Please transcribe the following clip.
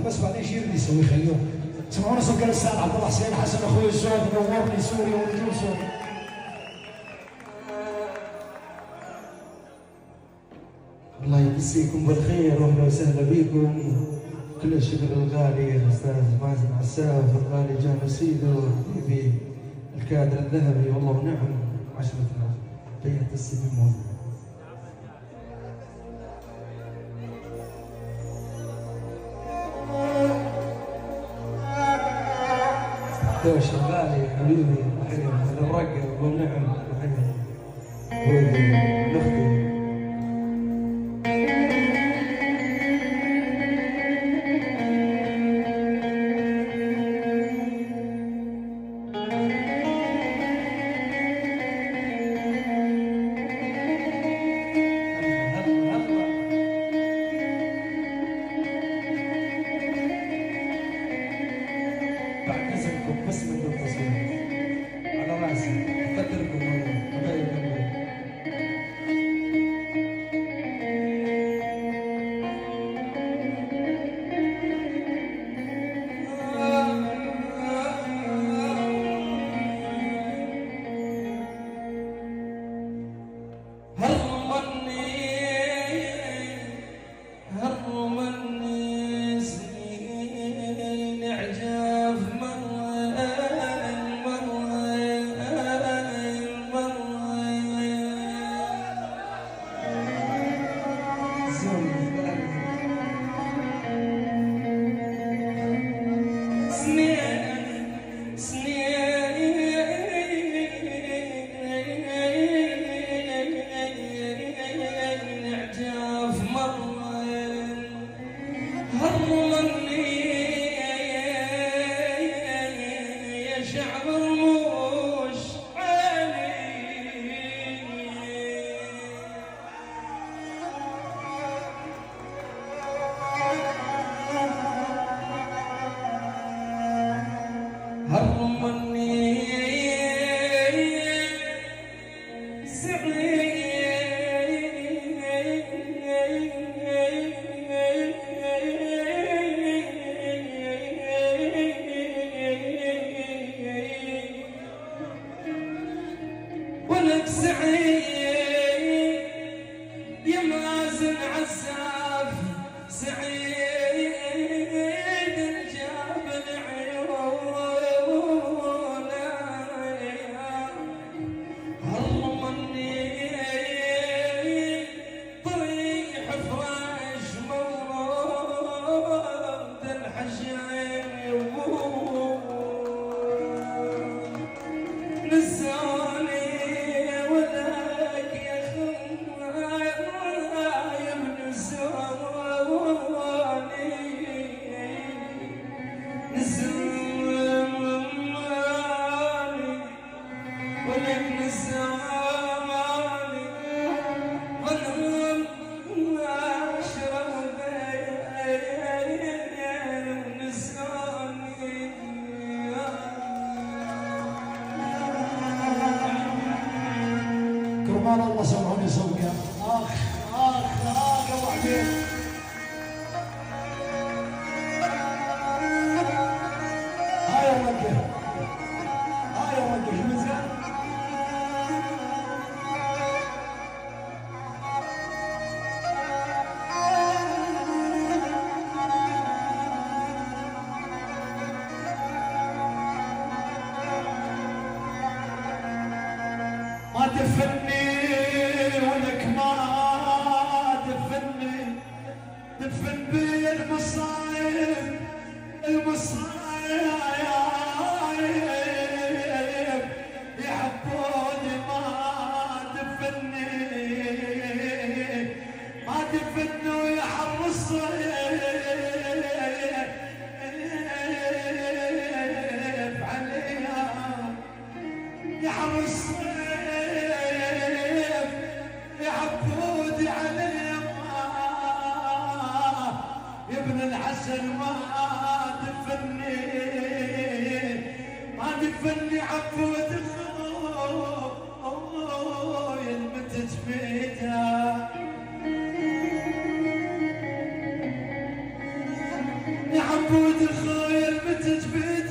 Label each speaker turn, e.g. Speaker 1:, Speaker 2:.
Speaker 1: بس بعدين شي يريد يسوي خيوم. سمعونا صوت الاستاذ عبد الله حسين حسن اخوي الصوت نورني سوريا ونجوم سوريا.
Speaker 2: الله يمسيكم بالخير واهلا وسهلا بكم. كل الشكر الغالي الاستاذ مازن عساف، الغالي جابر سيدو، حبيبي الكادر الذهبي، والله ونعم عشرتنا بيعة السنين. دوش الغالي حبيبي الحين الرقة والنعم الحين نختم.
Speaker 1: كرمان الله سمعوني صوتك. اخ يا ابو حبيب. هاي يا وجه هاي يا وجه مزيان. ما تفني ولك ما تفني
Speaker 2: عبود الخايل متى جبت